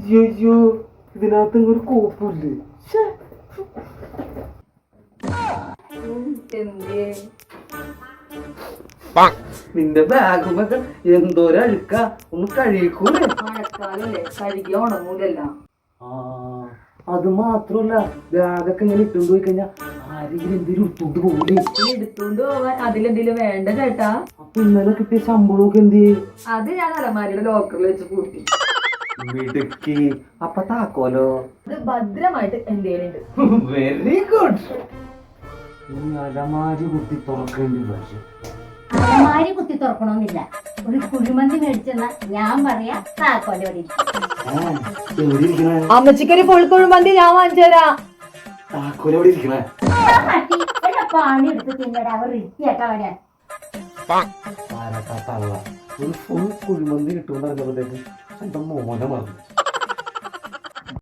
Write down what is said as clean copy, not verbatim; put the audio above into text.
അയ്യോ ഇതിനകത്ത് ഒരു കോപ്പില്ലേ. നിന്റെ ബാഗുമൊക്കെ എന്തോരം അഴുക്ക, ഒന്ന് കഴുകൂലേ? മഴക്കാലല്ലേ, കഴുകിയ ഉണങ്ങൂലല്ല. അത് മാത്രല്ല, ബാഗൊക്കെ ഇങ്ങനെ ഇട്ടുകൊണ്ട് പോയി കഴിഞ്ഞാ ആരെങ്കിലും എന്തെങ്കിലും എടുത്തോണ്ട് പോകൂലേ? എടുത്തോണ്ട് പോവാൻ അതിലെന്തെങ്കിലും വേണ്ട ചേട്ടാ. അപ്പൊ ഇന്നലെ കിട്ടിയ ശമ്പളമൊക്കെ എന്ത് ചെയ്യും? അത് ഞാൻ അലമാരിയുടെ ലോക്കറിൽ വെച്ച് കൂട്ടി. മിടുക്കി. അപ്പൊ താക്കോലോ? അത് ഭദ്രമായിട്ട് എന്തേലുണ്ട്. Very good. അലമാരി കുത്തി തുറക്കേണ്ടി വരും. അലമാരി കുത്തി തുറക്കണമെന്നില്ല. ഒരു കുഴിമന്തി മേടിച്ചെന്നാ ഞാൻ പറയാ താക്കോലോടി. അമ്മച്ചിക്കൊരു ഫുൾ കുഴിമന്തി ഞാൻ വാങ്ങിച്ചു തരാം. താക്കോലോടെ ഇരിക്കണേ. പാണി എടുത്ത് തിന്നട അവർ വൃത്തിയാക്കാൻ വരാൻ. ഒരു ഫുൾ കുഴിമന്തി കിട്ടുമെന്ന് പറഞ്ഞപ്പോഴത്തേക്ക് സ്വന്തം മോനെ മറന്നു.